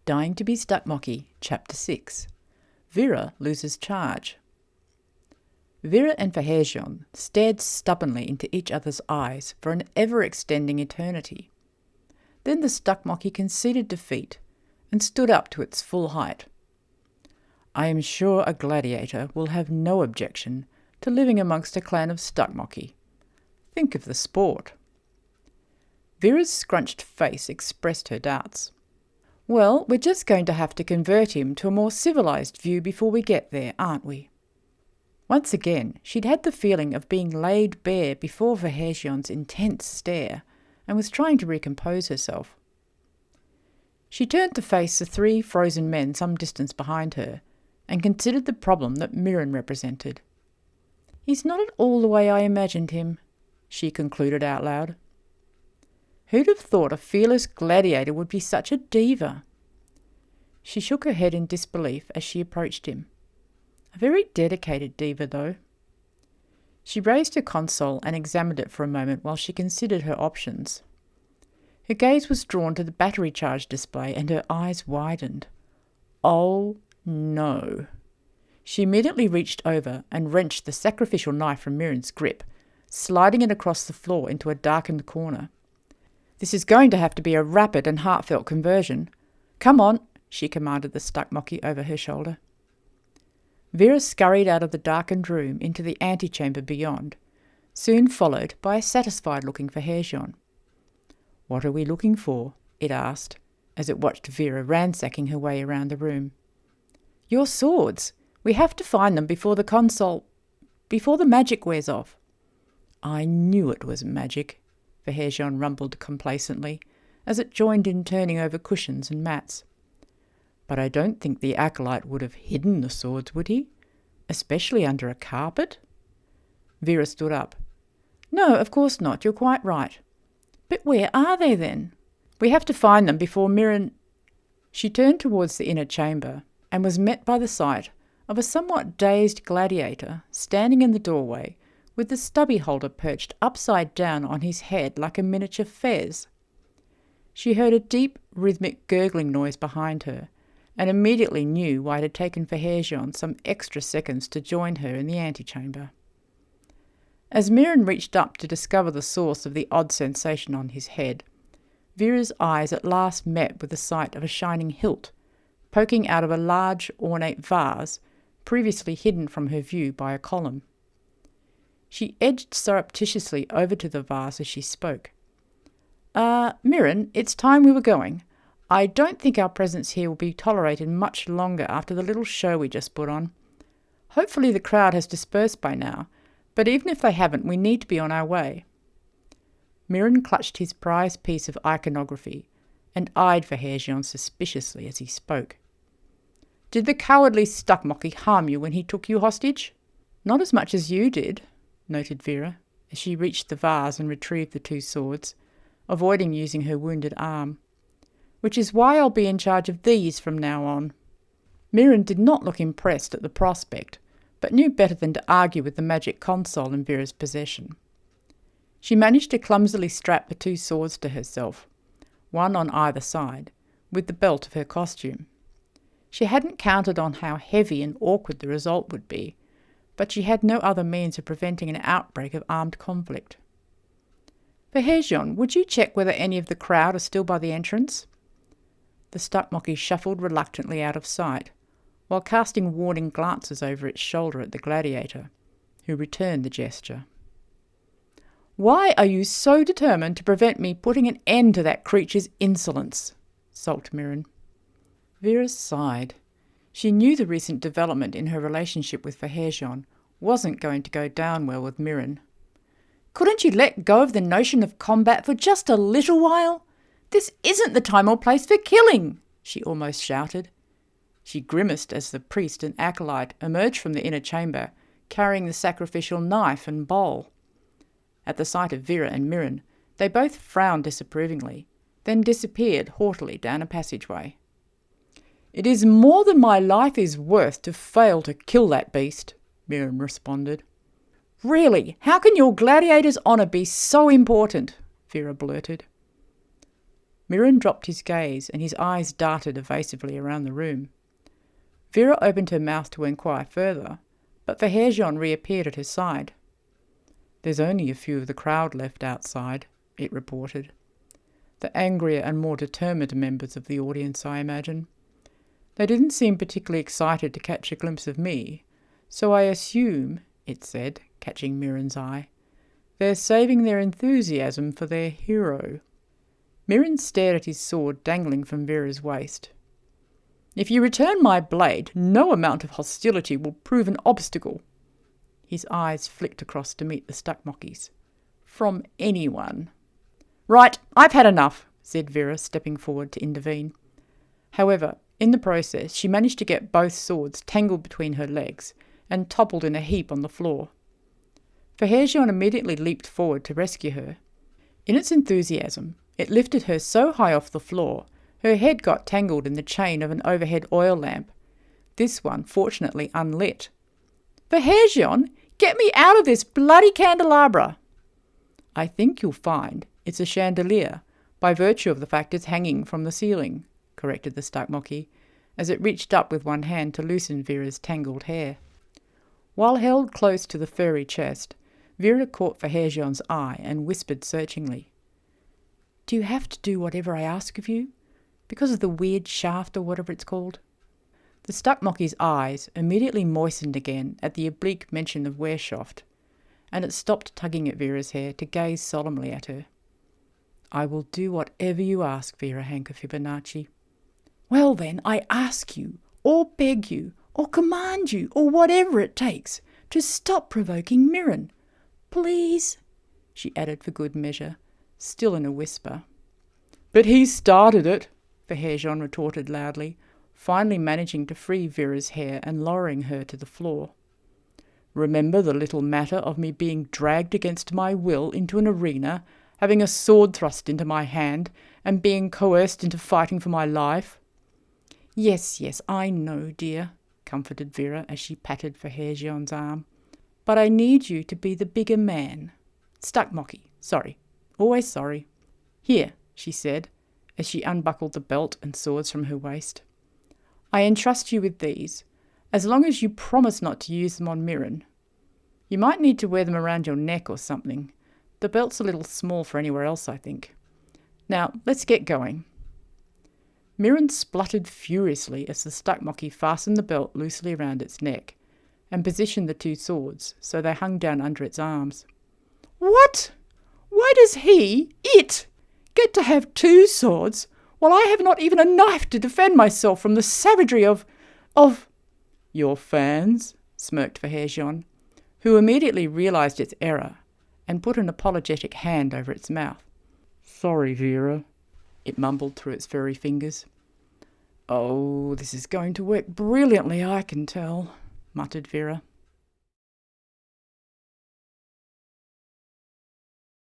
Dying to be Stuckmocky, Chapter 6. Vira loses charge. Vira and Fahyrjeon stared stubbornly into each other's eyes for an ever-extending eternity. Then the Stuckmocky conceded defeat and stood up to its full height. I am sure a gladiator will have no objection to living amongst a clan of Stuckmocky. Think of the sport. Vira's scrunched face expressed her doubts. Well, we're just going to have to convert him to a more civilized view before we get there, aren't we? Once again, she'd had the feeling of being laid bare before Fahyrjeon's intense stare and was trying to recompose herself. She turned to face the three frozen men some distance behind her and considered the problem that Mirrin represented. He's not at all the way I imagined him, she concluded out loud. Who'd have thought a fearless gladiator would be such a diva? She shook her head in disbelief as she approached him. A very dedicated diva, though. She raised her console and examined it for a moment while she considered her options. Her gaze was drawn to the battery charge display and her eyes widened. Oh no. She immediately reached over and wrenched the sacrificial knife from Mirren's grip, sliding it across the floor into a darkened corner. This is going to have to be a rapid and heartfelt conversion. Come on, she commanded the Stuckmocky over her shoulder. Vira scurried out of the darkened room into the antechamber beyond, soon followed by a satisfied-looking Fahyrjeon. What are we looking for? It asked, as it watched Vira ransacking her way around the room. Your swords. We have to find them before the magic wears off. I knew it was magic, Fahyrjeon rumbled complacently, as it joined in turning over cushions and mats. But I don't think the acolyte would have hidden the swords, would he? Especially under a carpet? Vira stood up. No, of course not. You're quite right. But where are they then? We have to find them before Mirrin... She turned towards the inner chamber and was met by the sight of a somewhat dazed gladiator standing in the doorway with the stubby holder perched upside down on his head like a miniature fez. She heard a deep, rhythmic gurgling noise behind her, and immediately knew why it had taken Fahyrjeon some extra seconds to join her in the antechamber. As Mirrin reached up to discover the source of the odd sensation on his head, Vira's eyes at last met with the sight of a shining hilt, poking out of a large, ornate vase, previously hidden from her view by a column. She edged surreptitiously over to the vase as she spoke. Mirrin, it's time we were going. I don't think our presence here will be tolerated much longer after the little show we just put on. Hopefully the crowd has dispersed by now, but even if they haven't, we need to be on our way. Mirrin clutched his prized piece of iconography and eyed Fahyrjeon suspiciously as he spoke. Did the cowardly Stuckmocky harm you when he took you hostage? Not as much as you did, noted Vira, as she reached the vase and retrieved the two swords, avoiding using her wounded arm. Which is why I'll be in charge of these from now on. Mirrin did not look impressed at the prospect, but knew better than to argue with the magic console in Vira's possession. She managed to clumsily strap the two swords to herself, one on either side, with the belt of her costume. She hadn't counted on how heavy and awkward the result would be, but she had no other means of preventing an outbreak of armed conflict. Fahyrjeon, would you check whether any of the crowd are still by the entrance? The Stuckmocky shuffled reluctantly out of sight, while casting warning glances over its shoulder at the gladiator, who returned the gesture. Why are you so determined to prevent me putting an end to that creature's insolence? Sulked Mirrin. Vira sighed. She knew the recent development in her relationship with Fahyrjeon wasn't going to go down well with Mirrin. Couldn't you let go of the notion of combat for just a little while? This isn't the time or place for killing, she almost shouted. She grimaced as the priest and acolyte emerged from the inner chamber, carrying the sacrificial knife and bowl. At the sight of Vira and Mirrin, they both frowned disapprovingly, then disappeared haughtily down a passageway. It is more than my life is worth to fail to kill that beast, Mirrin responded. Really, how can your gladiator's honour be so important? Vira blurted. Mirrin dropped his gaze and his eyes darted evasively around the room. Vira opened her mouth to inquire further, but Fahyrjeon reappeared at her side. "There's only a few of the crowd left outside," it reported. "The angrier and more determined members of the audience, I imagine. They didn't seem particularly excited to catch a glimpse of me, so I assume," it said, catching Mirren's eye, "they're saving their enthusiasm for their hero." Mirren stared at his sword dangling from Vira's waist. "If you return my blade, no amount of hostility will prove an obstacle." His eyes flicked across to meet the Stuckmocky's. "From anyone." "Right, I've had enough," said Vira, stepping forward to intervene. However, in the process, she managed to get both swords tangled between her legs and toppled in a heap on the floor. Fahyrjeon immediately leaped forward to rescue her. In its enthusiasm, it lifted her so high off the floor, her head got tangled in the chain of an overhead oil lamp, this one fortunately unlit. "Fahyrjeon, get me out of this bloody candelabra!" "I think you'll find it's a chandelier, by virtue of the fact it's hanging from the ceiling," corrected the Stuckmocky, as it reached up with one hand to loosen Vira's tangled hair. While held close to the furry chest, Vira caught Fahyrjeon's eye and whispered searchingly, "Do you have to do whatever I ask of you? Because of the weird shaft or whatever it's called?" The Stuckmocky's eyes immediately moistened again at the oblique mention of weyrshofft, and it stopped tugging at Vira's hair to gaze solemnly at her. "I will do whatever you ask, Vira Hank of Fibonacci." "Well then, I ask you, or beg you, or command you, or whatever it takes, to stop provoking Mirren. Please," she added for good measure, still in a whisper. "But he started it," Fahyrjeon retorted loudly, finally managing to free Vira's hair and lowering her to the floor. "Remember the little matter of me being dragged against my will into an arena, having a sword thrust into my hand, and being coerced into fighting for my life?" Yes, I know, dear," comforted Vira as she patted Fahyrjeon's arm. "But I need you to be the bigger man. Stuckmocky, sorry. Always sorry. Here," she said, as she unbuckled the belt and swords from her waist. "I entrust you with these, as long as you promise not to use them on Mirren. You might need to wear them around your neck or something. The belt's a little small for anywhere else, I think. Now, let's get going." Mirren spluttered furiously as the Stuckmocky fastened the belt loosely around its neck and positioned the two swords so they hung down under its arms. "What? Why does it, get to have two swords, while I have not even a knife to defend myself from the savagery of... "Your fans?" smirked Fahyrjeon, who immediately realised its error and put an apologetic hand over its mouth. "Sorry, Vira," it mumbled through its furry fingers. "Oh, this is going to work brilliantly, I can tell," muttered Vira.